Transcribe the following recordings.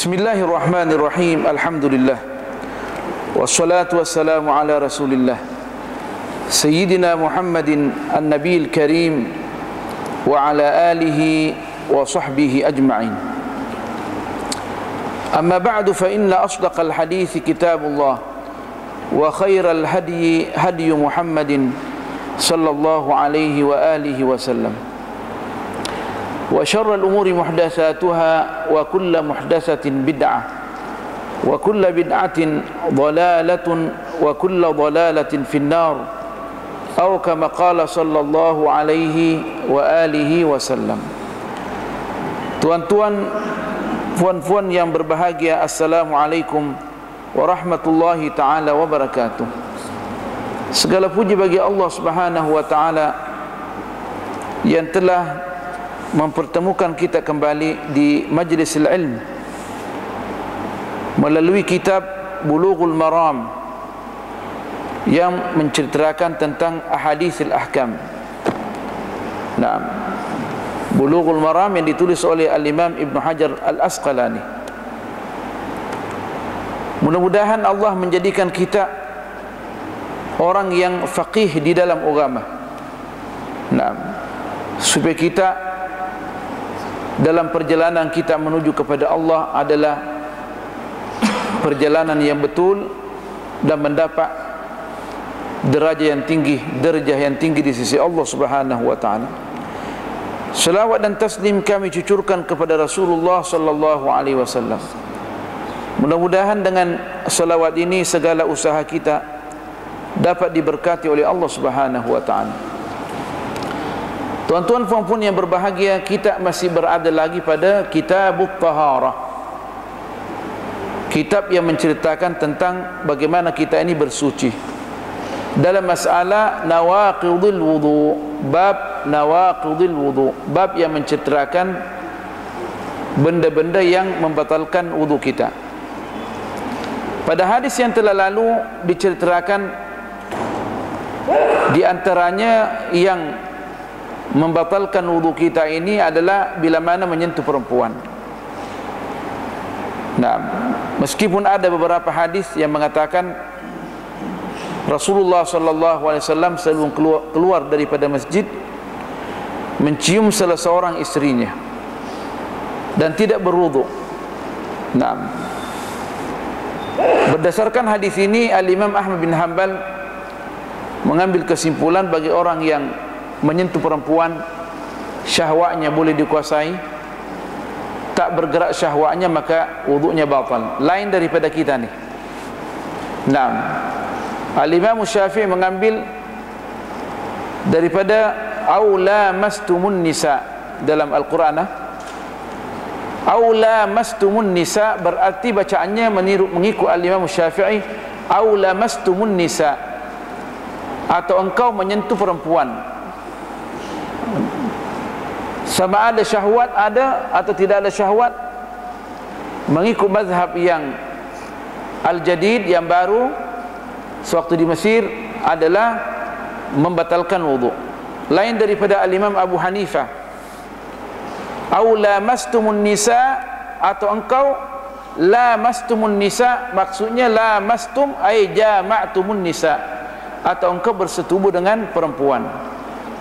Bismillahirrahmanirrahim. Alhamdulillah. Wassalatu wassalamu ala Rasulillah Sayyidina Muhammadin an-Nabiyil Karim wa ala alihi wa sahbihi ajma'in. Amma ba'du, fa inna asdaqal hadithi kitabullah wa khairal hadi hadi Muhammadin sallallahu alaihi wa alihi wa sallam. Wa syarrul umuri muhdatsatuha wa kullu muhdatsatin bid'ah wa kullu bid'atin dhalalatun wa kullu dhalalatin finnar atau kama qala sallallahu alaihi wa alihi wasallam. Tuan-tuan, puan-puan yang berbahagia, assalamualaikum warahmatullahi taala wabarakatuh. Segala puji bagi Allah Subhanahu wa taala yang telah mempertemukan kita kembali di majlisil ilm melalui kitab Bulughul Maram yang menceritakan tentang ahaditsil ahkam. Naam, Bulughul Maram yang ditulis oleh Al-Imam Ibn Hajar Al-Asqalani. Mudah-mudahan Allah menjadikan kita orang yang faqih di dalam agama. Naam, supaya kita dalam perjalanan kita menuju kepada Allah adalah perjalanan yang betul dan mendapat derajat yang tinggi di sisi Allah Subhanahu wa taala. Selawat dan taslim kami cucurkan kepada Rasulullah sallallahu alaihi wasallam. Mudah-mudahan dengan selawat ini segala usaha kita dapat diberkati oleh Allah Subhanahu wa taala. Tuan-tuan, puan-puan yang berbahagia, kita masih berada lagi pada Kitabut Taharah, kitab yang menceritakan tentang bagaimana kita ini bersuci dalam masalah nawaqidul wudu. Bab nawaqidul wudu, bab yang menceritakan benda-benda yang membatalkan wudu kita. Pada hadis yang telah lalu diceritakan di antaranya yang membatalkan wudu kita ini adalah bila mana menyentuh perempuan. Nah, meskipun ada beberapa hadis yang mengatakan Rasulullah sallallahu alaihi wasallam selalu keluar daripada masjid mencium salah seorang istrinya dan tidak berwudu. Nah, berdasarkan hadis ini Al-Imam Ahmad bin Hanbal mengambil kesimpulan bagi orang yang menyentuh perempuan syahwatnya boleh dikuasai, tak bergerak syahwatnya, maka wudunya batal. Lain daripada kita ni. Naam, Al-Imam Syafi'i mengambil daripada aula mastumun nisa dalam Al-Quran. Aula mastumun nisa berarti bacaannya mengikut Al-Imam Syafi'i, aula mastumun nisa, atau engkau menyentuh perempuan. Sama ada syahwat ada atau tidak ada syahwat, mengikut mazhab yang al-jadid, yang baru sewaktu di Mesir, adalah membatalkan wudu. Lain daripada al-Imam Abu Hanifah, au lamastumun nisa, atau engkau lamastumun nisa, maksudnya lamastum ay jama'tumun nisa, atau engkau bersetubuh dengan perempuan.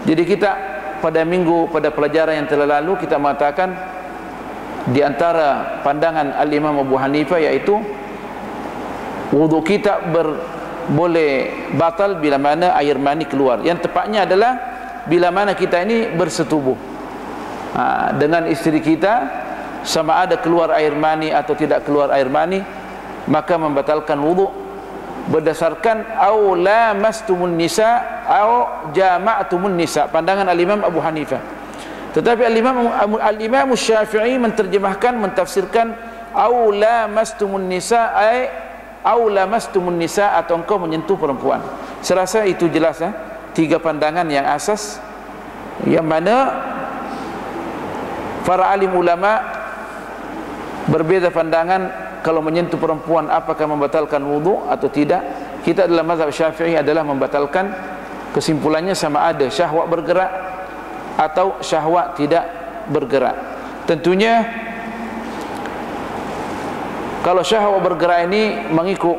Jadi kita pada pelajaran yang telah lalu kita mengatakan di antara pandangan Al-Imam Abu Hanifah yaitu wudu kita boleh batal bila mana air mani keluar. Yang tepatnya adalah bila mana kita ini bersetubuh dengan istri kita, sama ada keluar air mani atau tidak keluar air mani, maka membatalkan wudu berdasarkan au lamastumun nisa au jama'tumun nisa, pandangan al-Imam Abu Hanifah. Tetapi al-Imam Syafi'i mentafsirkan au lamastumun nisa ay au lamastumun nisa, atau engkau menyentuh perempuan. Saya rasa itu jelas tiga pandangan yang asas, yang mana para alim ulama berbeza pandangan kalau menyentuh perempuan apakah membatalkan wudu atau tidak. Kita dalam mazhab Syafi'i adalah membatalkan. Kesimpulannya sama ada syahwat bergerak atau syahwat tidak bergerak. Tentunya Kalau syahwat bergerak ini mengikut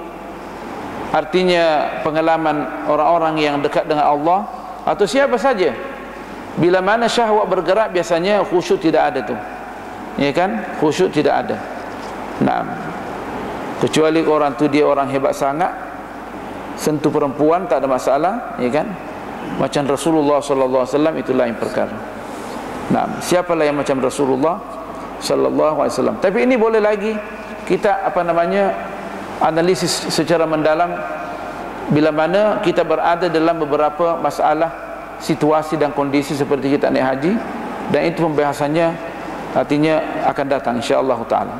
artinya pengalaman orang-orang yang dekat dengan Allah atau siapa saja. Bila mana syahwat bergerak biasanya khusyuk tidak ada tu. Ya kan? Khusyuk tidak ada. Nah, kecuali orang tu dia orang hebat sangat, sentuh perempuan tak ada masalah, ya kan? Macam Rasulullah sallallahu alaihi wasallam, itu lain perkara. Nah, siapalah yang macam Rasulullah sallallahu alaihi wasallam. Tapi ini boleh lagi kita analisis secara mendalam bila mana kita berada dalam beberapa masalah, situasi dan kondisi seperti kita naik haji, dan itu pembahasannya artinya akan datang insya-Allah taala.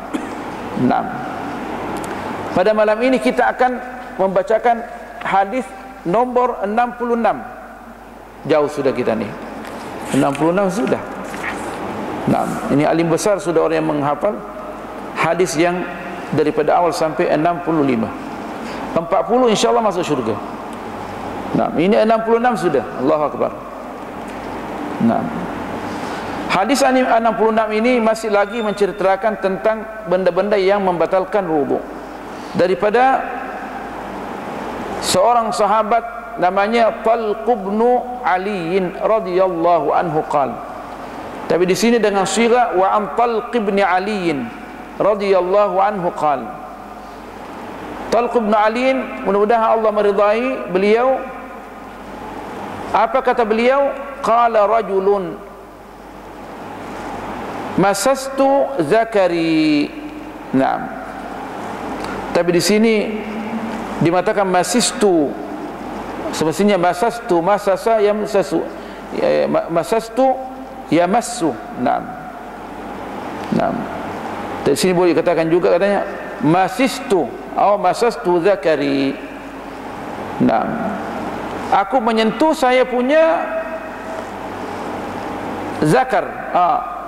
Nah, pada malam ini kita akan membacakan hadis nombor 66. Jauh sudah kita ni, 66 sudah. Nah, ini alim besar sudah orang yang menghafal hadis yang daripada awal sampai 65. 40 insya-Allah masuk syurga. Nah, ini 66 sudah. Allahu akbar. Nah, hadis 66 ini masih lagi menceritakan tentang benda-benda yang membatalkan wudu. Daripada seorang sahabat namanya Talq bin Ali radhiyallahu anhu qala. Tapi di sini dengan syighah wa an Talq bin Ali radhiyallahu anhu qala. Talq bin Ali, mudah-mudahan Allah meridai beliau. Apa kata beliau? Qala rajulun masastu zakari. Naam. Tapi di sini dimatakan masistu, semestinya masastu, masasa yamsasu, masastu yamassu. Naam. Naam. Di sini boleh katakan juga katanya masistu atau masastu zakari. Naam. Aku menyentuh saya punya zakar.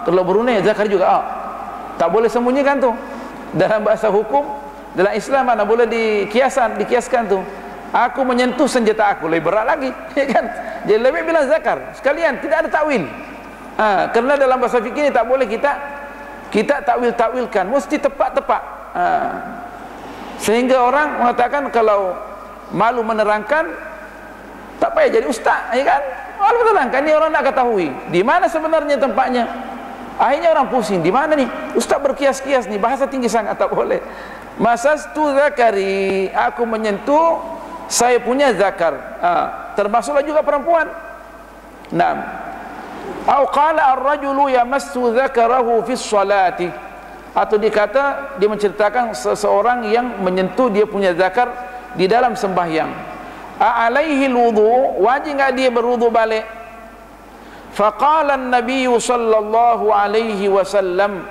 Kalau Brunei zakar juga. Tak boleh sembunyikan tu. Dalam bahasa hukum, dalam Islam mana boleh dikiaskan tu. Aku menyentuh senjata aku, lebih berat lagi, ya kan? Jadi lebih bilang zakar sekalian, tidak ada takwil. Kerana dalam bahasa fikih ini tak boleh kita takwil-takwilkan, mesti tepat-tepat. Sehingga orang mengatakan kalau malu menerangkan, tak payah jadi ustaz, ya kan? Malu menerangkan, ini orang nak ketahui di mana sebenarnya tempatnya. Akhirnya orang pusing, di mana nih? Ustaz berkias-kias nih, bahasa tinggi sangat, tak boleh. Masastu zakari, aku menyentuh saya punya zakar. Termasuklah juga perempuan. Naam. Au qala ar-rajulu yamassu zakarahu fi sholati. Atau dikata, dia menceritakan seseorang yang menyentuh dia punya zakar di dalam sembahyang. Alaihi wudu, wajib enggak dia berwudu balik? Faqala an-nabiy sallallahu alaihi wasallam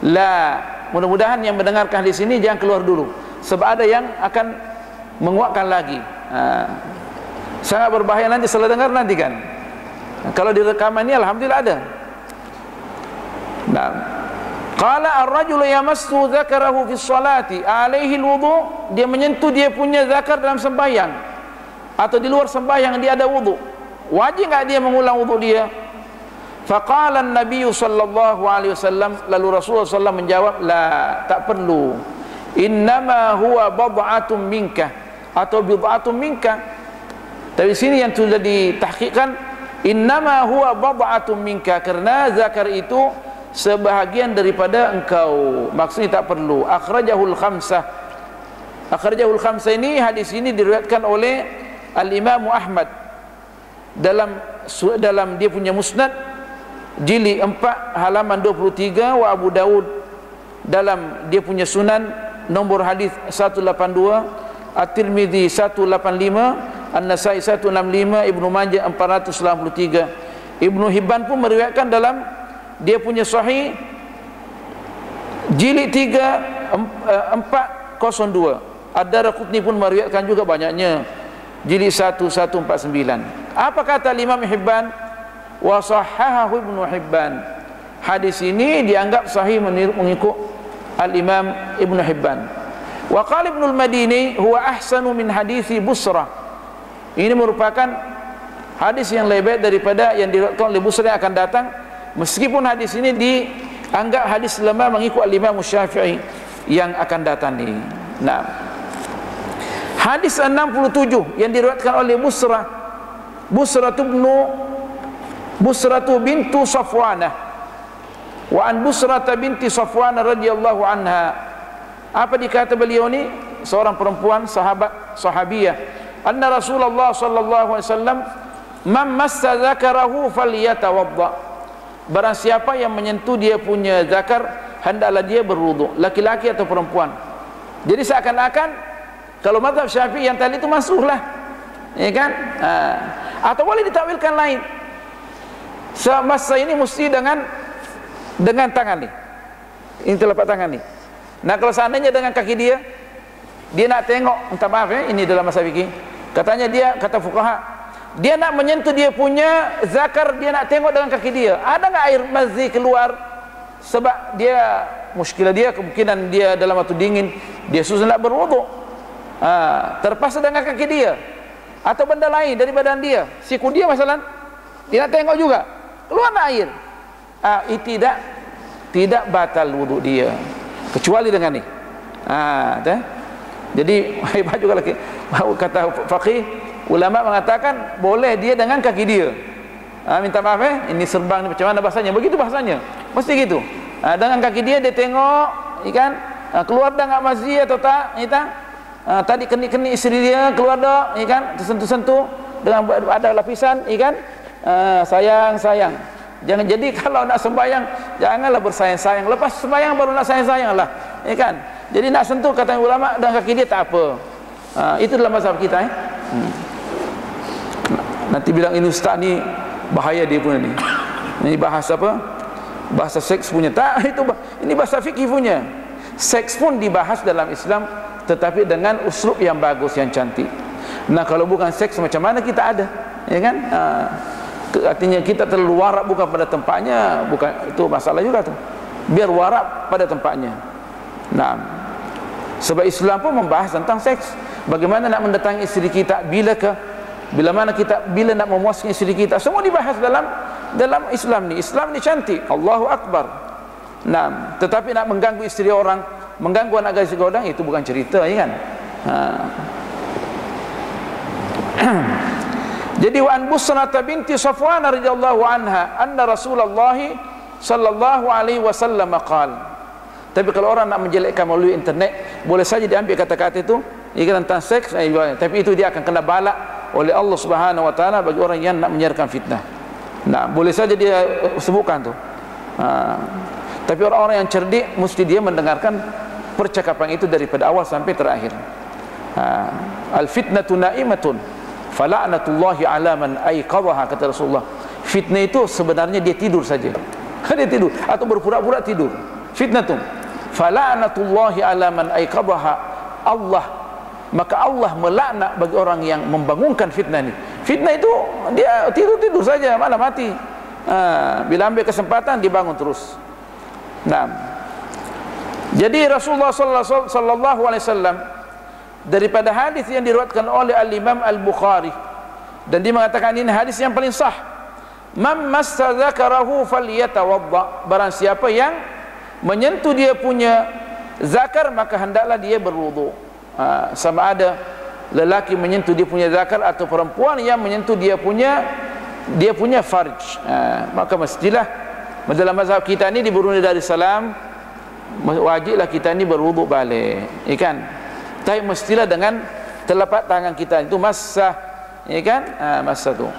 la. Mudah-mudahan yang mendengarkan di sini jangan keluar dulu, sebab ada yang akan menguatkan lagi. Sangat berbahaya nanti salah dengar nanti kan. Kalau di rekaman ini alhamdulillah ada. Nah, qala ar-rajulu yamassu dzakarahu fi sholati alaihi alwudu, dia menyentuh dia punya zakar dalam sembahyang atau di luar sembahyang dia ada wudu. Wajib enggak dia mengulang wudu dia? Faqala an-nabiy sallallahu alaihi wasallam, lalu Rasulullah sallallahu menjawab, la, tak perlu. Innama huwa bad'atun minka, atau bid'atun minka. Tapi sini yang sudah ditahqiqkan, innama huwa bad'atun minka, karena zakar itu sebahagian daripada engkau. Maksudnya tak perlu. Akhrajahul khamsah. Akhrajahul khamsah ini, hadis ini diriwayatkan oleh Al-Imam Ahmad dalam dia punya musnad jilid 4 halaman 23, wa Abu Daud dalam dia punya sunan nombor hadis 182, At-Tirmidzi 185, An-Nasai 165, Ibnu Majah 493. Ibnu Hibban pun meriwayatkan dalam dia punya sahih jilid 3 402. Ad-Darqutni pun meriwayatkan juga banyaknya, jilid 149. Apa kata Imam Hibban? Wa sahhahahu Ibnu Hibban. Hadis ini dianggap sahih mengikut Al-Imam Ibnu Hibban. Wa qala Ibnu al-Madini huwa ahsanu min hadisi Busrah. Ini merupakan hadis yang lebih baik daripada yang diriwayatkan oleh Busrah yang akan datang, meskipun hadis ini dianggap hadis lemah mengikut Al-Imam Syafi'i. yang akan datang ni. Nah, hadis 67 yang diriwayatkan oleh Busratu bintu Safwanah, wa an Busrata binti Safwan radhiyallahu anha. Apa dikata beliau ni? Seorang perempuan sahabiyah. Anna Rasulullah sallallahu alaihi wasallam man massa zakarahu falyatawadda. Barang siapa yang menyentuh dia punya zakar, hendaklah dia berwuduk, laki-laki atau perempuan. Jadi seakan-akan kalau mazhab Syafi'i yang tadi itu masuklah, ya kan? Atau boleh ditakwilkan lain. Semasa ini mesti dengan tangan ni. Ini telapak tangan ni. Nah, kalau seandainya dengan kaki dia nak tengok, minta maaf ya, ini dalam mazhab fikih. Katanya dia, kata fuqaha, dia nak menyentuh dia punya zakar, dia nak tengok dengan kaki dia. Ada enggak air mazi keluar? Sebab dia muskilah dia, kemungkinan dia dalam waktu dingin, dia susah nak berwuduk. Terpaksa dengan kaki dia atau benda lain dari badan dia, siku dia masalah, dia nak tengok juga, keluar air. Tidak batal wuduk dia kecuali dengan ni. Jadi hebat juga lagi. Kata faqih, ulama mengatakan boleh dia dengan kaki dia. Minta maaf ini serbang ni macam mana bahasanya? Begitu bahasanya. Mesti gitu. Dengan kaki dia tengok, ikan keluar dah enggak mazi atau tak, tadi kenik-kenik isteri dia keluar dah, ikan tersentuh-sentuh dengan ada lapisan, ikan sayang. Jangan jadi kalau nak sembahyang janganlah bersayang-sayang. Lepas sembahyang baru nak sayang-sayanglah, ikan. Jadi nak sentuh kata ulama dengan kaki dia tak apa. Itu dalam mazhab kita. Nanti bilang ini ustaz ni bahaya dia punya ni. Ini bahasa apa? Bahasa seks punya. Tak, itu ini bahasa fikih punya. Seks pun dibahas dalam Islam, tetapi dengan uslub yang bagus, yang cantik. Nah, kalau bukan seks macam mana kita ada? Ya kan? Artinya kita terlalu warak bukan pada tempatnya, bukan itu masalah juga tu. Biar warak pada tempatnya. Nah, sebab Islam pun membahas tentang seks. Bagaimana nak mendatangi isteri kita, bila nak memuaskan isteri kita, semua dibahas dalam Islam ni. Islam ni cantik, Allahu Akbar. Nah, tetapi nak mengganggu isteri orang, mengganggu anak isteri orang, itu bukan cerita, ya kan? Jadi wa an Busrah binti Safwan radhiyallahu anha anna Rasulullah sallallahu alaihi wasallam qala. Tapi kalau orang nak menjelekkan melalui internet, boleh saja diambil kata-kata itu, ia tentang seks, tapi itu dia akan kena balak oleh Allah Subhanahu wa taala bagi orang yang nak menyiarkan fitnah. Nah, boleh saja dia sebutkan tu. Tapi orang-orang yang cerdik mesti dia mendengarkan percakapan itu daripada awal sampai terakhir. Al fitnatu na'imatun fala'natullahi ala man aiqadhaha, kata Rasulullah. Fitnah itu sebenarnya dia tidur saja. Dia tidur atau berpura-pura tidur. Fitnatun fala'natullahi ala man aiqadhaha. Maka Allah melaknat bagi orang yang membangunkan fitnah ini. Fitnah itu dia tidur-tidur saja, malah mati. Bila ambil kesempatan dibangun terus. Nah, jadi Rasulullah sallallahu alaihi wasallam daripada hadis yang diriwayatkan oleh Al-Imam Al-Bukhari, dan dia mengatakan ini hadis yang paling sah. Man massa zakarahu falyatawadda. Barang siapa yang menyentuh dia punya zakar, maka hendaklah dia berwudu. Sama ada lelaki menyentuh dia punya zakar atau perempuan yang menyentuh dia punya farj, maka mestilah dalam mazhab kita ni di Brunei Darussalam wajiblah kita ni berwuduk balik, ya kan? Tapi mestilah dengan telapak tangan kita itu massah, ya kan? Massah tu.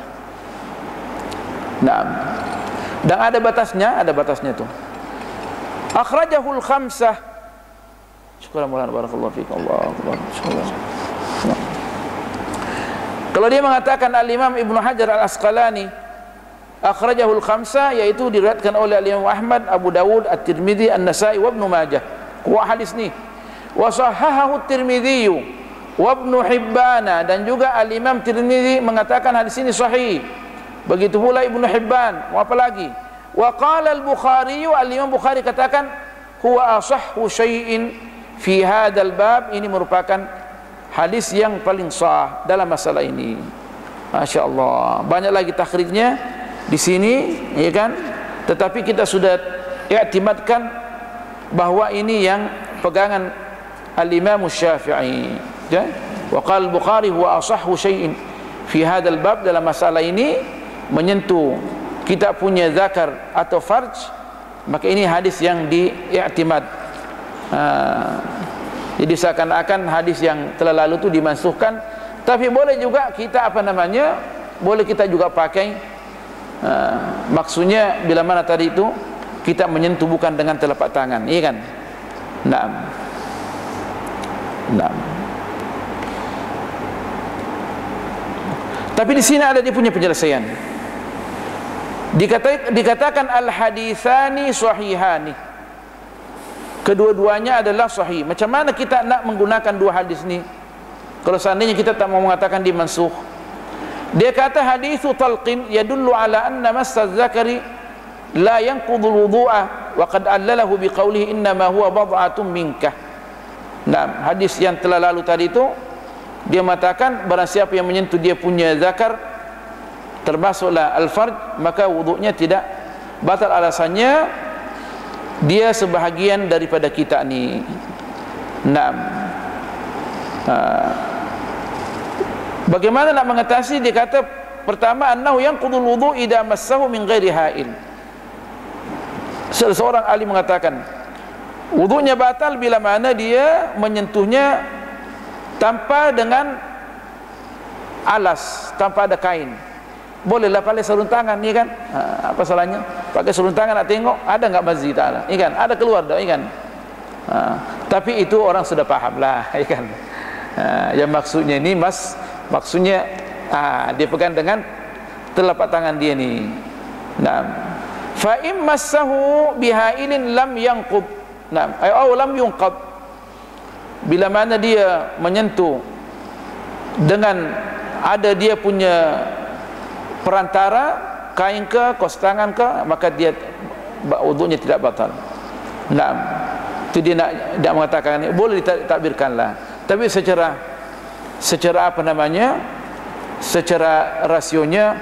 Nah, dan ada batasnya tu. Akhrajahul khamsah. Syukur Maulana, barakallahu fiik. Allah Akbar. Kalau dia mengatakan Al-Imam Ibnu Hajar Al-Asqalani akhrajahul khamsah, yaitu diriwayatkan oleh Al-Imam Ahmad, Abu Dawud, At-Tirmidzi, An-Nasai wa Ibnu Majah. Kuat hadis ni. Wa sahahahu At-Tirmidzi wa Ibnu Hibban, dan juga Al-Imam Tirmidzi mengatakan hadis ini sahih. Begitu pula Ibnu Hibban. Apa lagi? Wa qala Al-Bukhari, Al-Imam Bukhari katakan huwa asahhu syai'in fi hadzal bab, ini merupakan hadis yang paling sah dalam masalah ini. Masya-Allah. Banyak lagi takhrijnya di sini, ya kan? Tetapi kita sudah iktimadkan bahwa ini yang pegangan al-Imam Syafi'i. Ya? Wa qala al-Bukhari huwa asahhu syai'in fi hadzal bab, dalam masalah ini menyentuh kita punya zakar atau farj, maka ini hadis yang diiktimad. Jadi seakan-akan hadis yang telah lalu itu dimansuhkan, tapi boleh juga kita boleh kita juga pakai maksudnya bila mana tadi itu kita menyentuh bukan dengan telapak tangan, iya kan? Naam. Tapi di sini ada dia punya penyelesaian. Dikatakan al-haditsani sahihani. Kedua-duanya adalah sahih. Macam mana kita nak menggunakan dua hadis ni? Kalau seandainya kita tak mau mengatakan dimansuh. Dia kata haditsu talqin yadullu ala anna massa zakari la yanqudhu al-wudu'a wa qad allalahu biqaulihi inna ma huwa bad'atun minkah. Nah, hadis yang telah lalu tadi itu dia mengatakan barang siapa yang menyentuh dia punya zakar termasuklah al-farj, maka wudunya tidak batal, alasannya dia sebahagian daripada kita ni. Naam. Bagaimana nak mengatasi? Dia kata pertama, annahu yanqudul wudu' idza massahu min ghairi ha'il. Seorang ahli mengatakan wudunya batal bila mana dia menyentuhnya tanpa dengan alas, tanpa ada kain. Bolehlah pakai sarung tangan, ni kan? Apa salahnya? Pakai sarung tangan nak tengok ada enggak mazi tak ada, ni kan? Ada keluar dah, ni kan? Tapi itu orang sudah paham lah, ni kan? Yang maksudnya ni maksudnya dia pegang dengan telapak tangan dia ni. Naam. Fa in massahu bihailin lam yanqud. Naam, ay lam yunqad. Bila mana dia menyentuh dengan ada dia punya perantara, kain ke, kos tangan ke, maka dia wudunya tidak batal. Naam. Itu dia nak mengatakan, boleh ditakbirkanlah. Tapi secara apa namanya? Secara rasionya,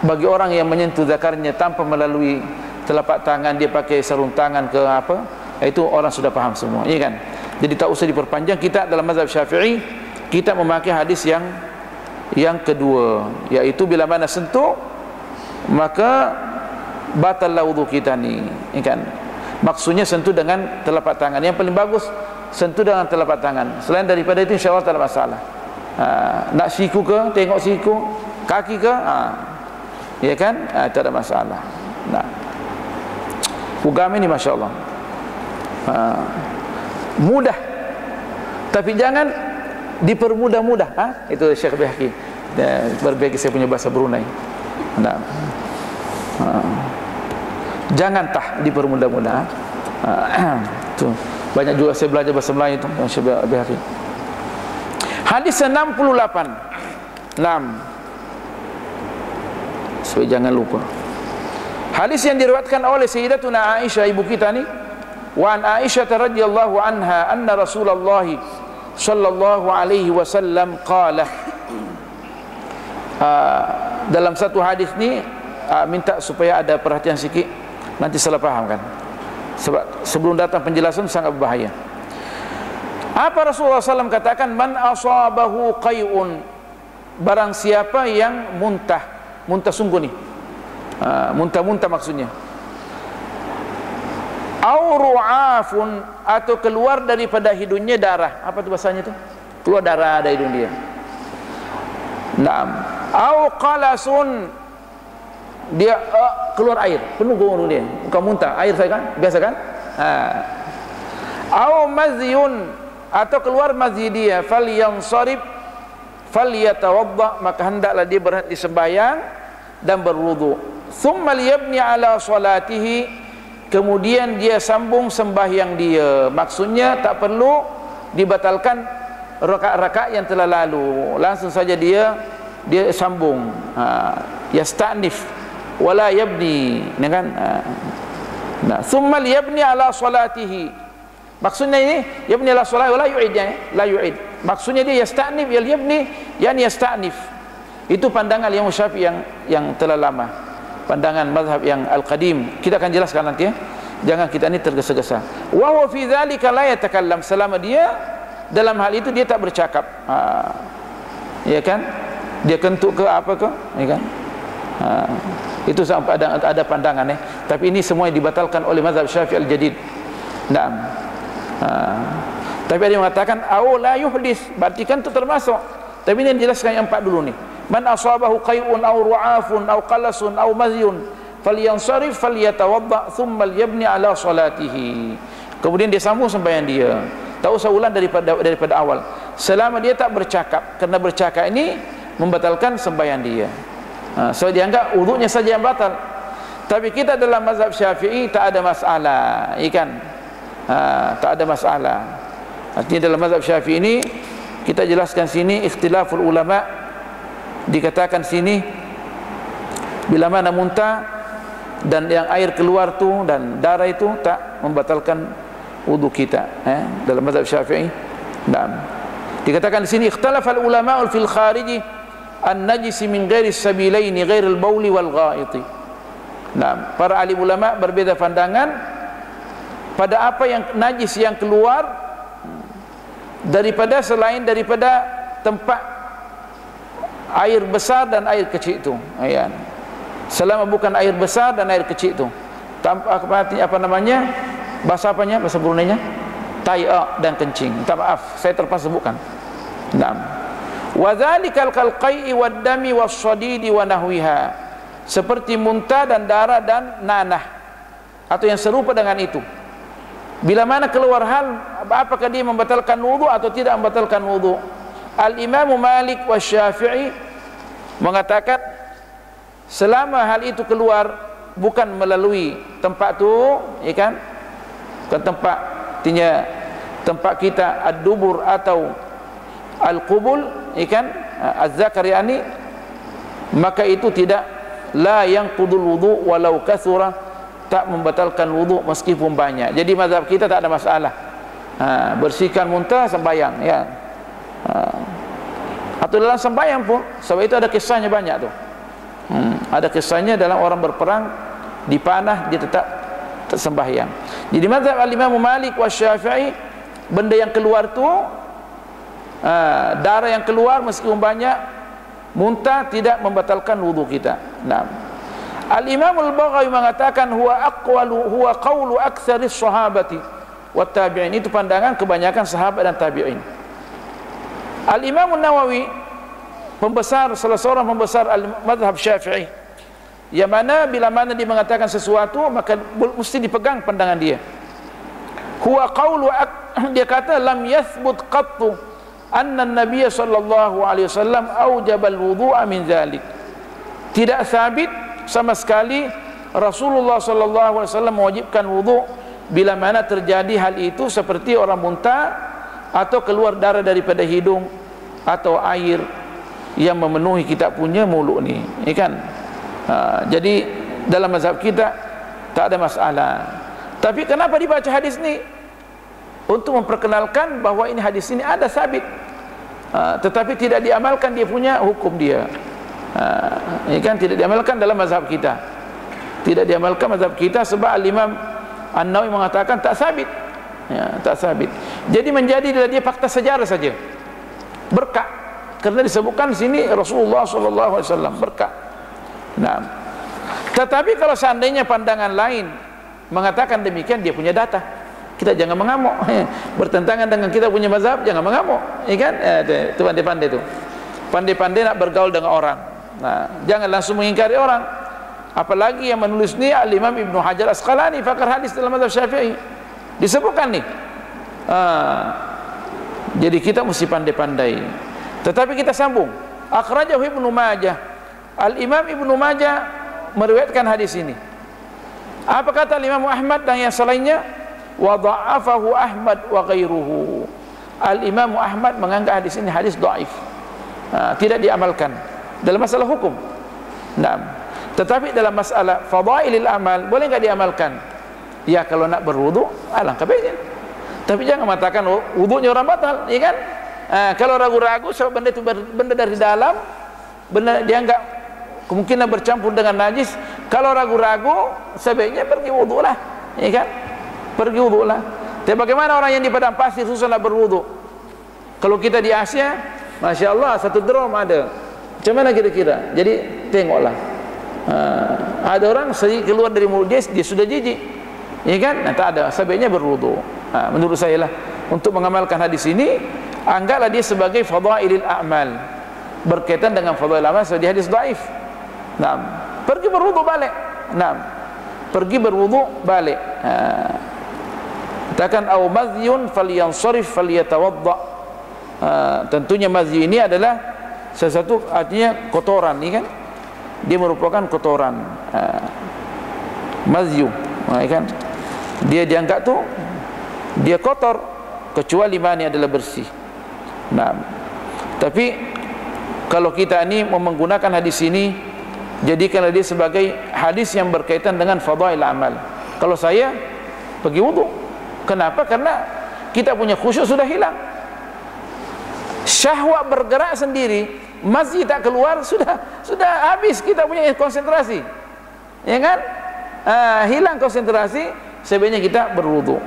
bagi orang yang menyentuh zakarnya tanpa melalui telapak tangan, dia pakai sarung tangan ke apa, itu orang sudah paham semua, iya kan? Jadi tak usah diperpanjang. Kita dalam mazhab Syafi'i kita memakai hadis yang kedua, yaitu bila mana sentuh maka batallah wudu kita ni, iya kan? Maksudnya sentuh dengan telapak tangan. Yang paling bagus sentuh dengan telapak tangan. Selain daripada itu insya-Allah tak ada masalah. Nak siku ke, tengok siku, kaki ke, ya kan? Tak ada masalah. Nah, ugam ini masya-Allah mudah, tapi jangan dipermudah-mudah. Itu Syekh Bihaqi, berbagi saya punya bahasa Brunei. Nah, jangan dipermudah-mudah. Tuh, banyak juga saya belajar bahasa Melayu itu Syekh Bihaqi. Hadis 68. 6. Supaya jangan lupa. Hadis yang diriwayatkan oleh Sayyidatuna Aisyah, ibu kita ni, wa an Aisyah radhiyallahu anha anna Rasulullah sallallahu alaihi wasallam qala. Dalam satu hadis ni minta supaya ada perhatian sikit, nanti salah paham kan. Sebab sebelum datang penjelasan sangat berbahaya. Apa Rasulullah SAW katakan? Man asabahu qai'un, barang siapa yang muntah sungguh ni, muntah-muntah maksudnya, au ru'afun, atau keluar daripada hidungnya darah. Apa tu bahasanya tu? Keluar darah dari hidung dia. Naam. Au qalasun, dia keluar air, penuh hidung dia, bukan muntah, air saya kan, biasa kan? Au mazyun, atau keluar mazi dia, falyansarif falyatawadda, maka hendaklah dia berhenti sembahyang dan berwudu. Thumma liyabni ala salatihi, kemudian dia sambung sembahyang dia. Maksudnya tak perlu dibatalkan rakaat-rakaat yang telah lalu, langsung saja dia sambung. Yasta'nif wala yabni, kan? Nah, thumma liyabni ala salatihi, maksudnya ini yabni ala salatihi wala yu'id, la yu'id. Maksudnya dia yasta'nif, yabni yani yasta'nif. Itu pandangan yang Syafi'i yang telah lama, pandangan mazhab yang al-qadim. Kita akan jelaskan nanti ya. Jangan kita ini tergesa-gesa. Wa huwa fi dzalika la yatakallam, selama dia dalam hal itu dia tak bercakap. Ya kan? Dia kentuk ke apa ke? Ya kan? Itu sampai ada pandangan tapi ini semua dibatalkan oleh mazhab Syafi'i al-Jadid. Naam. Tapi ada yang mengatakan au la yuhdis, berarti kan itu termasuk. Tapi ini dijelaskan yang 4 dulu nih. Man asabahu qai'un aw ru'afun aw qalasun aw madhyun falyansarif falyatawadda thumma liyabni ala salatihi. Kemudian dia sambung sembahyang dia. Tak usah ulang daripada awal. Selama dia tak bercakap, kerana bercakap ini membatalkan sembahyang dia. So dianggap wudunya saja yang batal. Tapi kita dalam mazhab Syafi'i tak ada masalah, ikan. Tak ada masalah. Artinya dalam mazhab Syafi'i ini kita jelaskan sini ikhtilaful ulama. Dikatakan sini bila mana muntah dan yang air keluar tu dan darah itu tak membatalkan wudu kita dalam mazhab Syafi'i. Naam. Dikatakan di sini ikhtalafal ulama'u fil khariji an-najis min ghairi sabilaini ghairi al-bauli wal ghaiti. Naam, para ahli ulama berbeza pandangan pada apa yang najis yang keluar daripada selain daripada tempat air besar dan air kecil itu. Ya. Selama bukan air besar dan air kecil itu. Apa namanya? Bahasa apanya? Bahasa Bruneinya? Tai'a dan kencing. Minta maaf, saya terpaksa sebutkan. Naam. Wa dzalikal qalqai wad dami was-sadidi wa nahwiha. Seperti muntah dan darah dan nanah atau yang serupa dengan itu. Bila mana keluar hal, apakah dia membatalkan wudu atau tidak membatalkan wudu? Al-Imam Malik wa Syafi'i mengatakan selama hal itu keluar bukan melalui tempat tu, ya kan? Bukan tempat, artinya tempat kita ad-dubur atau al-qubul, ya kan? Az-zakar yani, maka itu tidak la yanqudul wudu walau kathura, tak membatalkan wudu meskipun banyak. Jadi mazhab kita tak ada masalah. Bersihkan muntah sembahyang, ya. Atau dalam sembahyang pun, sebab itu ada kisahnya banyak tu. Ada kisahnya dalam orang berperang dipanah dia tetap sembahyang. Jadi mazhab al-Imam Malik wa Syafi'i, benda yang keluar tu darah yang keluar meskipun banyak, muntah tidak membatalkan wudu kita. Nah, Al-Imam Al-Baghawi mengatakan huwa qawlu aktsaris sahabati wat tabi'in. Itu pandangan kebanyakan sahabat dan tabi'in. Al-Imam An-Nawawi, salah seorang pembesar mazhab Syafi'i, yang mana bila mana dia mengatakan sesuatu maka mesti dipegang pandangan dia. Huwa qawlu, dia kata lam yathbut qattu anna an-nabiy sallallahu alaihi wasallam aujaba al-wudu'a min dzalik. Tidak sabit sama sekali Rasulullah sallallahu alaihi wasallam mewajibkan wudu bila mana terjadi hal itu seperti orang muntah atau keluar darah daripada hidung atau air yang memenuhi kita punya mulut ni, ya kan? Jadi dalam mazhab kita tak ada masalah. Tapi kenapa dibaca hadis ni? Untuk memperkenalkan bahawa ini hadis ini ada sabit, tetapi tidak diamalkan dia punya hukum dia. Ya kan, tidak diamalkan dalam mazhab kita. Tidak diamalkan mazhab kita sebab Al-Imam An-Nawawi mengatakan tak sabit. Ya, tak sabit. Jadi menjadi dia fakta sejarah saja. Berkat. Kerana disebutkan di sini Rasulullah sallallahu alaihi wasallam berkat. Nah. Tetapi kalau seandainya pandangan lain mengatakan demikian, dia punya data. Kita jangan mengamuk. Bertentangan dengan kita punya mazhab, jangan mengamuk. Ya kan? Itu pandai-pandai tu. Pandai-pandai nak bergaul dengan orang. Nah, jangan langsung mengingkari orang. Apalagi yang menulis ni Al-Imam Ibnu Hajar Asqalani, pakar hadis dalam mazhab Syafi'i. Disebutkan ni. Jadi kita mesti pandai-pandai. Tetapi kita sambung. Akhrajahu Ibnu Majah. Al-Imam Ibnu Majah meriwayatkan hadis ini. Apa kata Imam Ahmad dan yang selainnya? Wa dha'afahu Ahmad wa ghairuhu. Al-Imam Ahmad menganggap hadis ini hadis dhaif. Tidak diamalkan dalam masalah hukum. Naam. Tetapi dalam masalah fadailil amal boleh enggak diamalkan? Ya, kalau nak berwudu alangkah baiknya. Tapi jangan mengatakan wudunya orang batal, ya kan? Kalau ragu-ragu sebab benda itu benda dari dalam, benda dianggap kemungkinan bercampur dengan najis, kalau ragu-ragu sebaiknya pergi wudulah. ya kan? Pergi wudu lah. Tapi bagaimana orang yang di padang pasir susah nak berwudu? Kalau kita di Asia, Masya Allah, satu drum ada. Macam mana kira-kira? Jadi tengoklah, ada orang sedikit keluar dari mulut dia sudah jijik, ya kan? Nah, tak ada, sebaiknya berwudu. Menurut saya lah, untuk mengamalkan hadis ini, anggaplah dia sebagai fadailil a'mal, berkaitan dengan fadail amal sebagai hadis dhaif. Nah, pergi berwudu balik. Nah, pergi berwudu balik. Katakan au madhyun falyansarif falyatawadda. Tentunya madhi ini adalah sesuatu, artinya kotoran, ini kan? Dia merupakan kotoran. Madhyu, kan? Dia dianggap tu dia kotor, kecuali mani adalah bersih. Nah, tapi kalau kita ini mau menggunakan hadis ini, jadikanlah dia sebagai hadis yang berkaitan dengan fadail amal. Kalau saya pergi wudu, kenapa? Karena kita punya khusyuk sudah hilang. Syahwat bergerak sendiri, masih tak keluar, sudah habis kita punya konsentrasi, ya kan? Hilang konsentrasi, sebaiknya kita berwudu.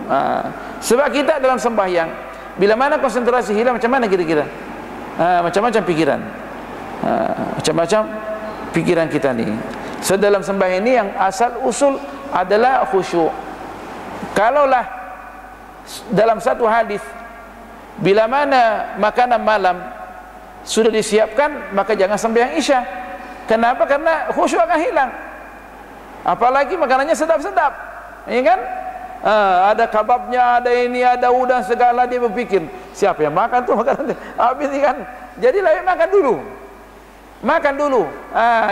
Sebab kita dalam sembahyang, bila mana konsentrasi hilang, macam mana kira-kira? Macam-macam pikiran, macam-macam pikiran kita ni. So dalam sembahyang ini yang asal usul adalah khusyuk. Kalaulah dalam satu hadis, bila mana makanan malam sudah disiapkan, maka jangan sembahyang Isya. Kenapa? Karena khusyuk akan hilang. Apalagi makanannya sedap-sedap, ya kan? Ada kababnya, ada ini, ada udang, segala. Dia berpikir, siapa yang makan tuh makanan habis, kan? Jadi lebih makan dulu. Makan dulu.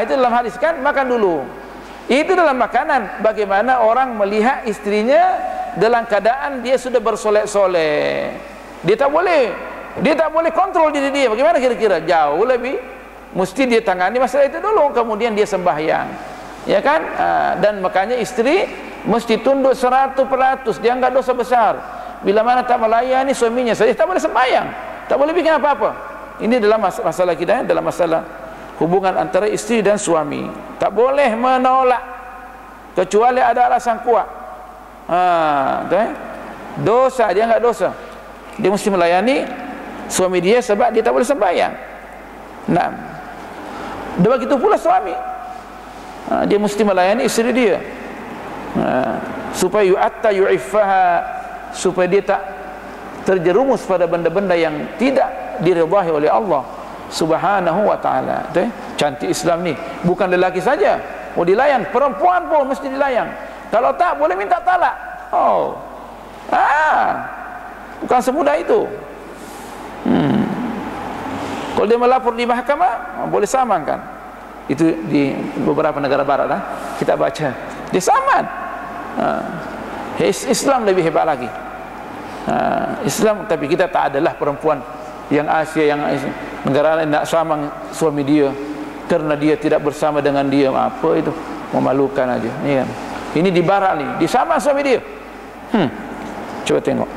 Itu dalam hadis kan, makan dulu. Itu dalam makanan. Bagaimana orang melihat istrinya dalam keadaan dia sudah bersolek-solek. Dia tak boleh kontrol diri dia. Bagaimana kira-kira? Jauh lebih mesti dia tangani masalah itu dulu, kemudian dia sembahyang, ya kan? Dan makanya istri mesti tunduk 100%. Dia enggak dosa besar. Bila mana tak melayani suaminya, saya tak boleh sembahyang, tak boleh bikin apa-apa. Ini dalam masalah kita, dalam masalah hubungan antara istri dan suami. Tak boleh menolak kecuali ada alasan kuat. Dosa, dia enggak dosa. Dia mesti melayani suami dia sebab dia tak boleh sembahyang. Nah, dan begitu pula suami, dia mesti melayani isteri dia, supaya yu'atta yu'iffaha, supaya dia tak terjerumus pada benda-benda yang tidak diridhai oleh Allah Subhanahu wa ta'ala. Cantik Islam ni, bukan lelaki saja mau dilayan, perempuan pun mesti dilayan. Kalau tak, boleh minta talak. Bukan semudah itu. Kalau dia melapor di mahkamah, boleh samankan. Itu di beberapa negara barat, kita baca, dia saman. Islam lebih hebat lagi. Islam, tapi kita tak adalah perempuan yang Asia, yang negara lain nak samang suami dia karena dia tidak bersama dengan dia. Apa itu? Memalukan aja, ya kan? Ini di barat ni, disamang suami dia. Coba tengok.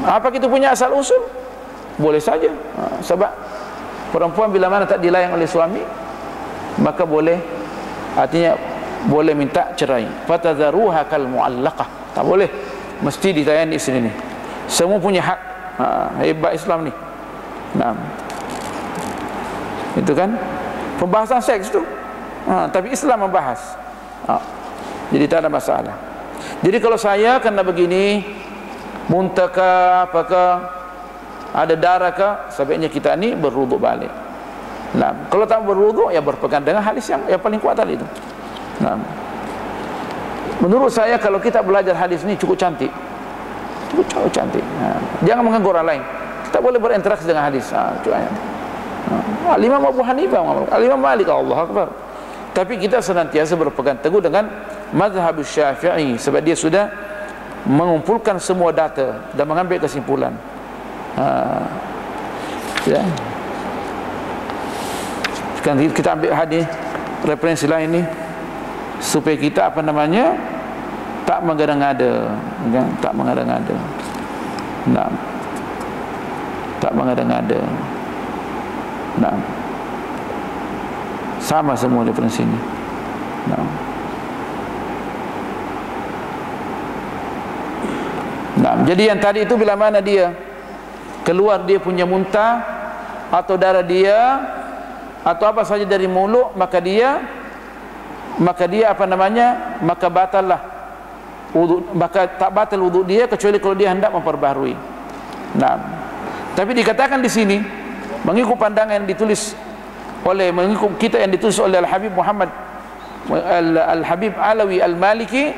Apa kita punya asal usul? Boleh saja. Sebab perempuan bila mana tak dilayang oleh suami, maka boleh, artinya boleh minta cerai. Fatadharuha kal mu'allaqah. Tak boleh, mesti dilayani isteri ni. Semua punya hak. Hebat Islam ni. Nah, itu kan pembahasan seks tu. Tapi Islam membahas. Jadi tak ada masalah. Jadi kalau saya kena begini, muntah ke apakah, ada darah ke, sebaiknya kita ni berwudu balik. Nah, kalau tak berwudu, ya berpegang dengan hadis yang paling kuat tadi itu. Nah, menurut saya kalau kita belajar hadis ni cukup cantik, cukup cantik. Jangan mengganggu orang lain. Kita boleh berinteraksi dengan hadis. Imam Abu Hanifah, Imam Malik, Allah Akbar. Tapi kita senantiasa berpegang teguh dengan mazhab Syafi'i, sebab dia sudah mengumpulkan semua data dan mengambil kesimpulan. Ya. Sekarang kita ambil hadis referensi lain ni supaya kita tak mengada-ngada, tak mengada-ngada. Nah, tak mengada-ngada. Nah, sama semua referensi ini. Nah, Jadi yang tadi itu bila mana dia keluar dia punya muntah atau darah dia atau apa saja dari mulut, maka dia apa namanya, maka batallah wudu, maka tak batal wudu dia kecuali kalau dia hendak memperbaharui. Nah, tapi dikatakan di sini mengikut pandangan yang ditulis oleh, mengikut kita yang ditulis oleh Al-Habib Muhammad Al-Habib Alawi Al-Maliki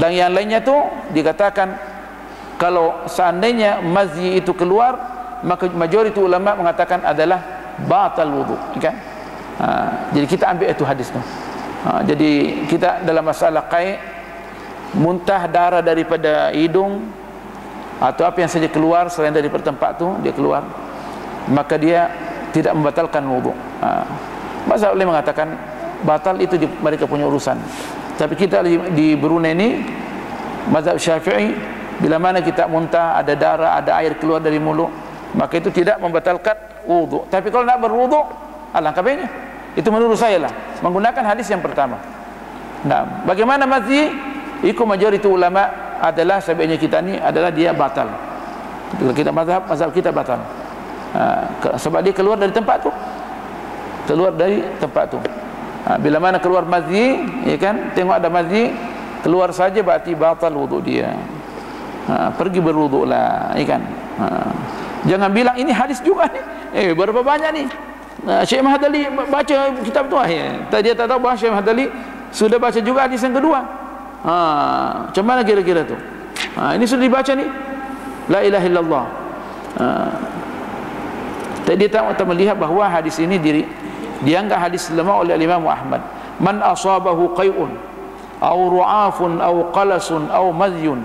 dan yang lainnya tu, dikatakan kalau seandainya mazyi itu keluar, maka majoriti ulama mengatakan adalah batal wudu, kan? Jadi kita ambil itu hadis tu. Jadi kita dalam masalah qaid, muntah darah daripada hidung atau apa yang saja keluar selain daripada tempat tu dia keluar, maka dia tidak membatalkan wudu. Mazhab lain mengatakan batal, itu mereka punya urusan. Tapi kita di Brunei ini mazhab Syafi'i, bila mana kita muntah, ada darah, ada air keluar dari mulut, maka itu tidak membatalkan wudu. Tapi kalau nak berwudu, alangkah baiknya. Itu menurut saya lah, menggunakan hadis yang pertama. Nah, bagaimana mazyi? Ikut majoriti ulama adalah sebaiknya kita ni adalah dia batal. Kita mazhab kita batal. Sebab dia keluar dari tempat tu. Keluar dari tempat tu. Bila mana keluar mazyi, ya kan? Tengok ada mazyi keluar saja, berarti batal wudu dia. Pergi berwuduklah, ya kan? Jangan bilang ini hadis juga ni. Berapa banyak ni? Syekh Mahdali baca kitab tu dia tak tahu bahawa Syekh Mahdali sudah baca juga hadis yang kedua. Macam mana kira-kira tu? Ini sudah dibaca ni, la ilaha illallah. Dia tak melihat bahawa hadis ini dianggap hadis lemah oleh Imam Ahmad. Man asabahu qai'un aw ru'afun aw qalasun aw madhyun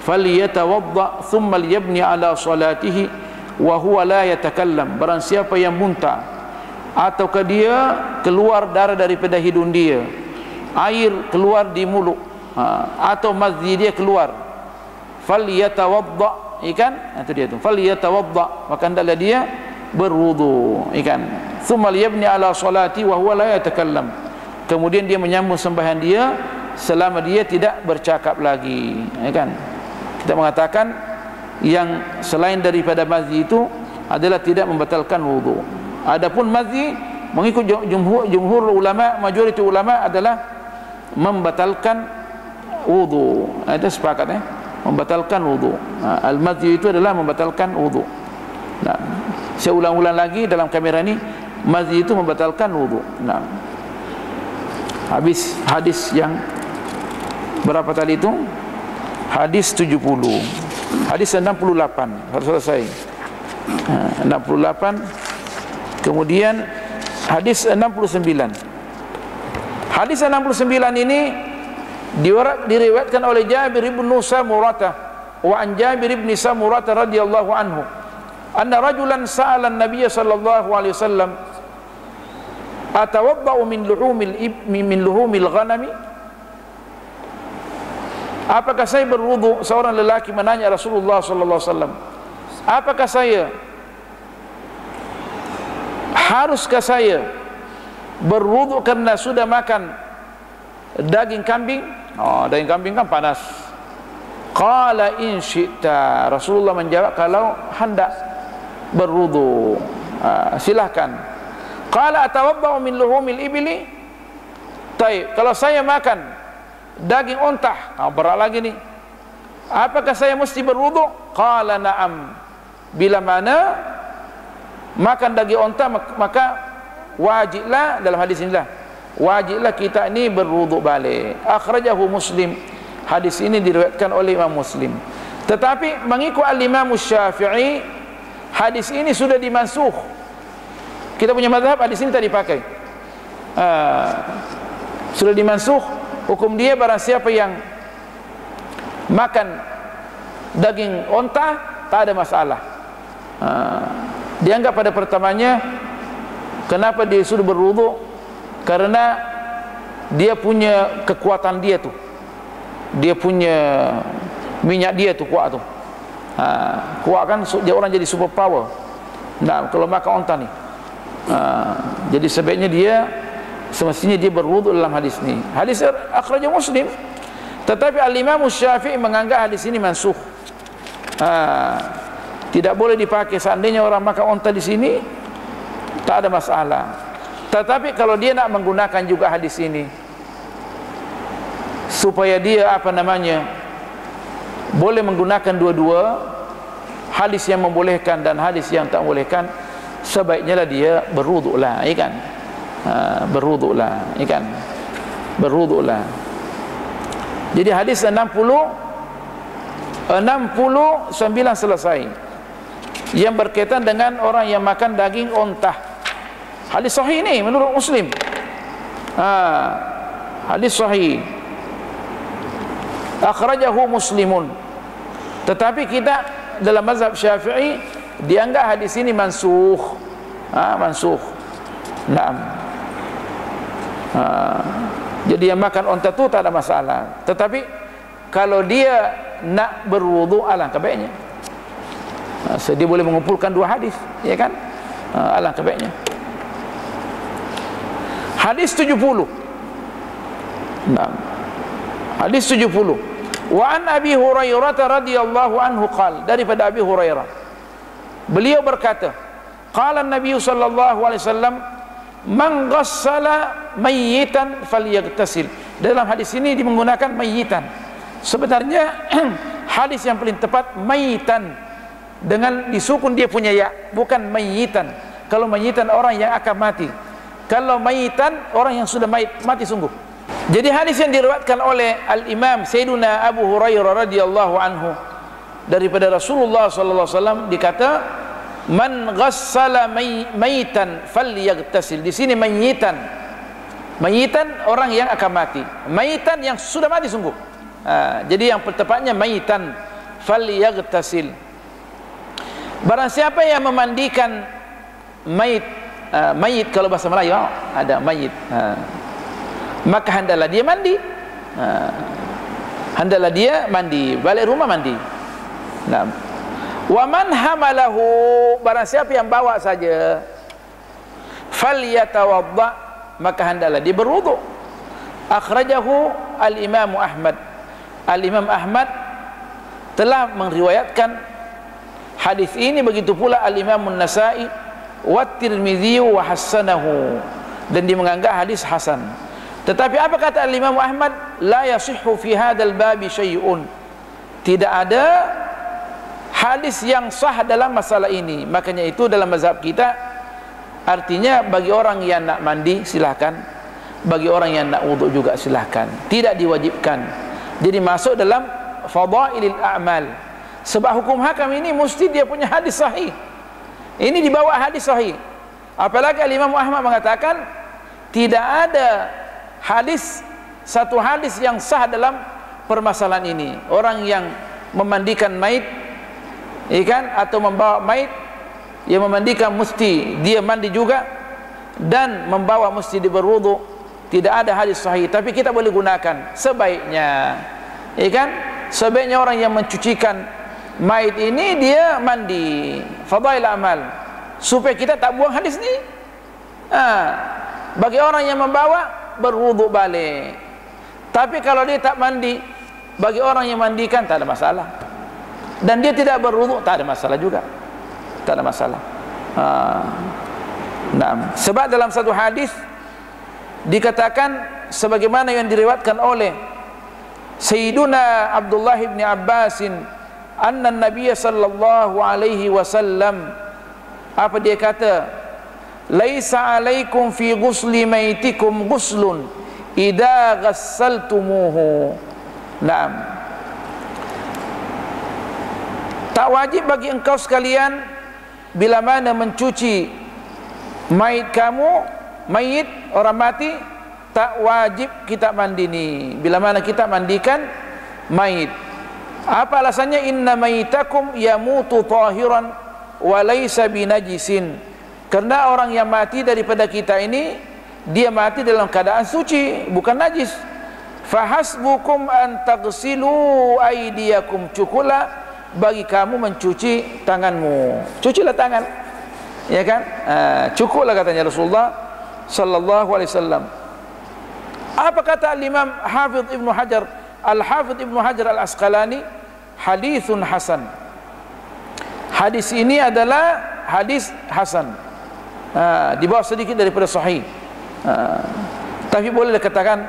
falyatawadda thumma liyabni ala salatihi wa huwa la yatakallam. Barang siapa yang muntah ataukah dia keluar darah daripada hidung dia, air keluar di mulut, atau madhi dia keluar, falyatawadda, ikan itu dia tu, falyatawadda, maka hendaklah dia berwudu, ikan. Tsumma liyabni ala salati wa huwa la yatakallam, kemudian dia menyambung sembahyang dia selama dia tidak bercakap lagi, ikan. Kita mengatakan yang selain daripada madhi itu adalah tidak membatalkan wudu. Adapun madhi mengikut jumhur ulama, majoriti ulama adalah membatalkan wudu. Ada sepakat membatalkan wudu. Al-madhi itu adalah membatalkan wudu. Nah, saya ulang-ulang lagi dalam kamera ini, madhi itu membatalkan wudu. Nah, habis hadis yang berapa tadi itu? Hadis 70. Hadis 68 harus selesai. 68. Kemudian hadis 69. Hadis 69 ini diriwayatkan oleh Jabir bin Samurah wa an Jabir bin Samurah radhiyallahu anhu anna rajulan sa'ala an-nabiy sallallahu alaihi wasallam atawadda'u min luhumil ghanami. Apakah saya berwudu? Seorang lelaki menanya Rasulullah sallallahu alaihi wasallam, apakah haruskah saya berwudu karena sudah makan daging kambing? Daging kambing kan panas. Qala in syi'ta. Rasulullah menjawab, kalau hendak berwudu, silahkan. Qala atawadda'u min luhumil ibli. Taib, kalau saya makan daging unta, berat lagi ni, apakah saya mesti berwudu? Qala na'am. Bila mana makan daging unta, maka wajiblah, dalam hadis inilah wajiblah kita ini berwudu balik. Akhrajahu Muslim. Hadis ini diriwayatkan oleh Imam Muslim. Tetapi mengikut al-Imam Syafi'i, hadis ini sudah dimansukh. Kita punya mazhab hadis ini tak dipakai. Sudah dimansukh. Hukum dia barang siapa yang makan daging unta tak ada masalah. Dianggap pada pertamanya, kenapa dia suruh berwudu? Karena dia punya kekuatan dia tu, dia punya minyak dia tu kuat tu. Kuat kan, dia orang jadi super power. Nah, kalau makan unta ni, jadi sebaiknya dia, semestinya dia berwudu dalam hadis ni. Hadis akhrajah Muslim. Tetapi al-Imam Syafi'i menganggap hadis ini mansukh. Tidak boleh dipakai. Seandainya orang makan unta di sini, tak ada masalah. Tetapi kalau dia nak menggunakan juga hadis ini supaya dia boleh menggunakan dua-dua, hadis yang membolehkan dan hadis yang tak membolehkan, sebaiknya lah dia berwuduklah, ya kan? Berwuduklah, ya kan? Berwuduklah. Jadi hadis 69 selesai, yang berkaitan dengan orang yang makan daging unta. Hadis sahih ini menurut Muslim. Hadis sahih, akhrajahu Muslimun. Tetapi kita dalam mazhab Syafi'i dianggap hadis ini mansukh. Mansukh. Naam. Jadi yang makan unta tu tak ada masalah. Tetapi kalau dia nak berwudu, alangkah baiknya. So dia boleh mengumpulkan dua hadis, ya kan? Alangkah baiknya. Hadis 70. Naam. Hadis 70. Wa an Abi Hurairah radhiyallahu anhu qala, daripada Abi Hurairah, beliau berkata, qala Nabi sallallahu alaihi wasallam, man ghassala mayyitan falyaghtasil. Dalam hadis ini menggunakan mayyitan. Sebenarnya hadis yang paling tepat mayyitan, dengan disukun dia punya ya, bukan mayyitan. Kalau mayyitan orang yang akan mati, kalau mayyitan orang yang sudah mati sungguh. Jadi hadis yang diriwayatkan oleh Al-Imam Sayyiduna Abu Hurairah radhiyallahu anhu daripada Rasulullah sallallahu alaihi wasallam dikata, man ghassala mayyitan falyaghtasil. Di sini mayyitan. Mayyitan orang yang akan mati. Mayyitan yang sudah mati sungguh. Jadi yang tepatnya mayyitan falyaghtasil. Barang siapa yang memandikan mayit, mayit kalau bahasa Melayu ada mayit, maka hendaklah dia mandi. Hendaklah dia mandi, balik rumah mandi. Nah, wa man hamalahu, barang siapa yang bawa saja, falyatawadda, maka hendaklah dia berwudu. Akhrajahu al-Imam Ahmad. Al-Imam Ahmad telah meriwayatkan hadis ini, begitu pula al-Imam An-Nasa'i wa Tirmidzi wa hasanahu, dan dia menganggap hadis hasan. Tetapi apa kata al-Imam Ahmad? La yasihhu fi hadzal babi syai'un. Tidak ada hadis yang sah dalam masalah ini. Makanya itu dalam mazhab kita, artinya bagi orang yang nak mandi silahkan, bagi orang yang nak wuduk juga silahkan, tidak diwajibkan. Jadi masuk dalam fadailil a'mal. Sebab hukum hakam ini mesti dia punya hadis sahih. Ini dibawa hadis sahih. Apalagi al-Imam Ahmad mengatakan tidak ada hadis, satu hadis yang sah dalam permasalahan ini. Orang yang memandikan mayit, ikan atau membawa mayit, yang memandikan mesti dia mandi juga, dan membawa mesti dia berwudu. Tidak ada hadis sahih. Tapi kita boleh gunakan sebaiknya, ikan sebaiknya orang yang mencucikan mayit ini dia mandi, fadail amal, supaya kita tak buang hadis ni. Bagi orang yang membawa, berwudu balik. Tapi kalau dia tak mandi, bagi orang yang mandikan tak ada masalah, dan dia tidak berwudu tak ada masalah juga, tak ada masalah. Nah, sebab dalam satu hadis dikatakan sebagaimana yang diriwayatkan oleh Sayyiduna Abdullah bin Abbasin, anna Nabiy sallallahu alaihi wasallam, apa dia kata, laisa alaikum fi ghusli maitikum ghuslun idza ghassaltumuhu. Naam, tak wajib bagi engkau sekalian bila mana mencuci mayit kamu, mayit orang mati, tak wajib kita mandi ni bila mana kita mandikan mayit. Apa alasannya? Inna mayitakum yamutu tahiran wa laysa binajisin. Karena orang yang mati daripada kita ini, dia mati dalam keadaan suci, bukan najis. Fahasbukum an taghsilu aydiyakum, cukuplah bagi kamu mencuci tanganmu. Cucilah tangan, ya kan? Cukuplah katanya Rasulullah sallallahu alaihi wasallam. Apa kata al-Imam Hafidh Ibnu Hajar, Al-Hafidh Ibnu Hajar Al-Asqalani? Hadithun hasan. hadis ini adalah hadis hasan, di bawah sedikit daripada sahih. Tapi boleh dikatakan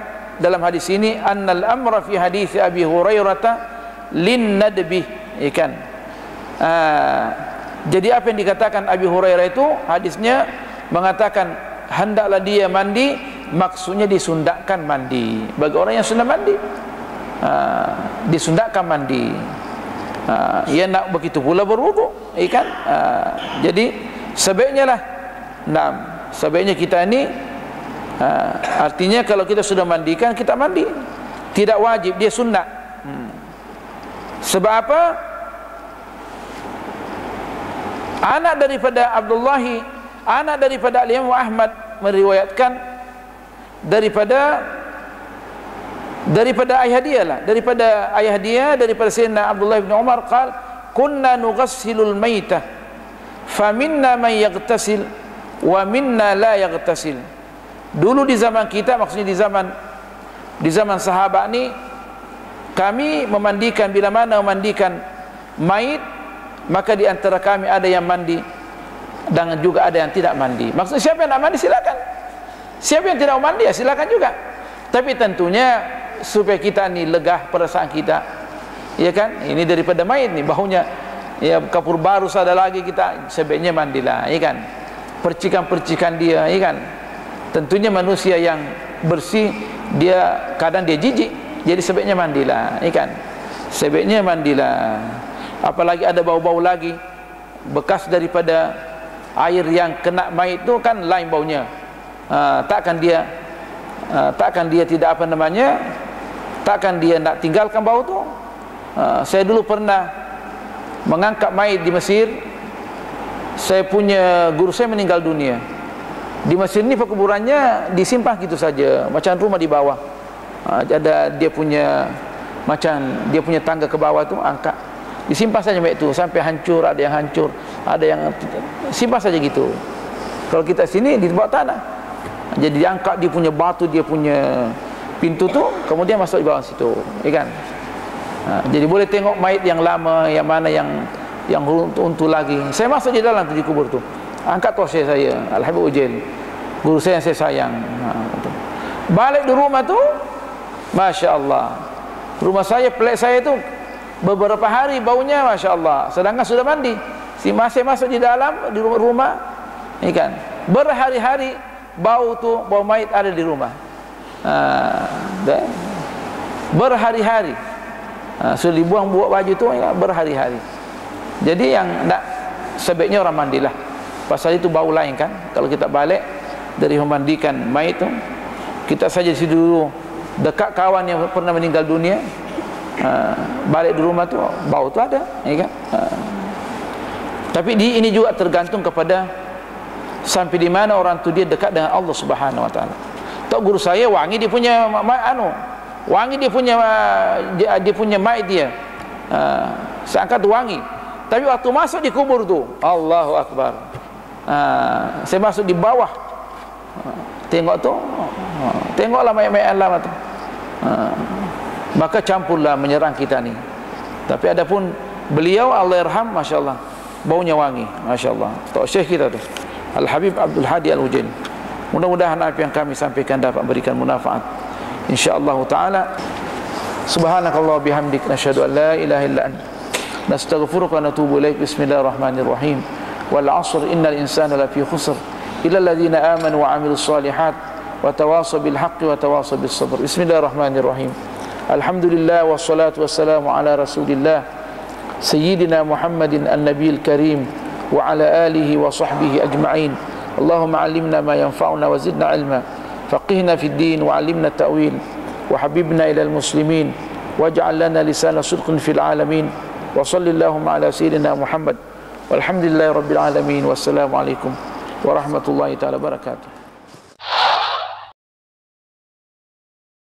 dalam hadis ini annal amra fi hadis Abi Hurairah lin nadbi, ikan. Jadi apa yang dikatakan Abi Hurairah itu, hadisnya mengatakan hendaklah dia mandi, maksudnya disundakkan mandi bagi orang yang sudah mandi. Disundakkan mandi. Ia nak begitu pula berwudu, ikan. Jadi sebaiknya lah, sebaiknya kita ini, artinya kalau kita sudah mandikan, kita mandi. Tidak wajib, dia sunat. Sebab apa? Anak daripada Abdullahi, anak daripada Imam Ahmad meriwayatkan daripada ayah dia lah, daripada ayah dia, daripada Sayyidina Abdullah bin Umar qal kunna nughassilul maitah faminna man yaghtasil wa minna la yaghtasil. Dulu di zaman kita, maksudnya di zaman sahabat ni, kami memandikan, bila mana memandikan mayit, maka di antara kami ada yang mandi dan juga ada yang tidak mandi. Maksudnya siapa yang nak mandi silakan, siapa yang tidak mandi ya silakan juga. Tapi tentunya supaya kita ni legah perasaan kita, ya kan, ini daripada mayit ni, baunya ya kapur baru ada lagi, kita sebaiknya mandilah, ya kan. Percikan-percikan dia, ya kan. Tentunya manusia yang bersih, dia kadang dia jijik, jadi sebaiknya mandilah, ya kan. Sebaiknya mandilah. Apalagi ada bau-bau lagi bekas daripada air yang kena mayit itu kan lain baunya. Takkan dia tidak apa namanya, takkan dia nak tinggalkan bau tu. Saya dulu pernah mengangkat mayit di Mesir. Saya punya guru saya meninggal dunia. Di Mesir ni perkuburannya disimpan gitu saja, macam rumah di bawah. Ada dia punya tangga ke bawah tu, angkat, disimpan saja mayit tu sampai hancur. Ada yang hancur, ada yang simpan saja gitu. Kalau kita sini di bawah tanah, jadi diangkat dia punya batu, dia punya pintu tu, kemudian masuk di bawah situ, ya kan. Jadi boleh tengok mayit yang lama, yang mana yang runtuh lagi. Saya masuk di dalam tu, di kubur tu, angkat tosya saya, Al-Habib Ujail, guru saya yang saya sayang. Balik di rumah tu, Masya Allah, rumah saya, pelik saya tu beberapa hari baunya, Masya Allah, sedangkan sudah mandi, masih masuk di dalam, di rumah, ya kan. Berhari-hari bau tu, bau mayit ada di rumah. Berhari-hari, sudah dibuang baju tu, ya, berhari-hari. Jadi yang nak, sebaiknya orang mandilah. Pasal itu bau lain kan. Kalau kita balik dari memandikan mayit tu, kita saja di situ dulu, dekat kawan yang pernah meninggal dunia, balik di rumah tu bau tu ada, ya kan. Tapi ini juga tergantung kepada sampai di mana orang tu dia dekat dengan Allah Subhanahu Wa Taala. Tok guru saya wangi dia punya wangi dia punya mayit dia, seangkat wangi. Tapi waktu masuk di kubur tu, Allahu Akbar, saya masuk di bawah, tengok tu, tengoklah mayat-mayat lama tu, maka campurlah menyerang kita ni. Tapi adapun beliau, Allah yarham, Masya Allah, baunya wangi, Masya Allah. Tok Syekh kita tu, Al-Habib Abdul Hadi Al-Ujail. Mudah-mudahan apa yang kami sampaikan dapat memberikan manfaat, insyaallah taala. Subhanakallah bihamdik, nasyhadu an la ilaha illa anta, nastaghfiruka wa natubu ilaik. Bismillahirrahmanirrahim. Wal 'asr innal insana lafi khusr illa alladziina aamanu wa 'amilus shalihat wa tawassaw bil haqqi wa tawassaw bis sabr. Bismillahirrahmanirrahim. Alhamdulillah wassalatu wassalamu ala Rasulillah sayyidina Muhammadin an-nabiyil karim wa ala alihi wa sahbihi ajma'in. Allahumma 'allimna ma yanfa'una wa zidna 'ilma, faqihna fid din wa 'allimna ta'wil, wa habibna ilal muslimin, waj'al lana lisana sidqin fil alamin. Wa sallallahu ala sayyidina Muhammad walhamdulillahi rabbil alamin. Wassalamu alaikum warahmatullahi taala wabarakatuh.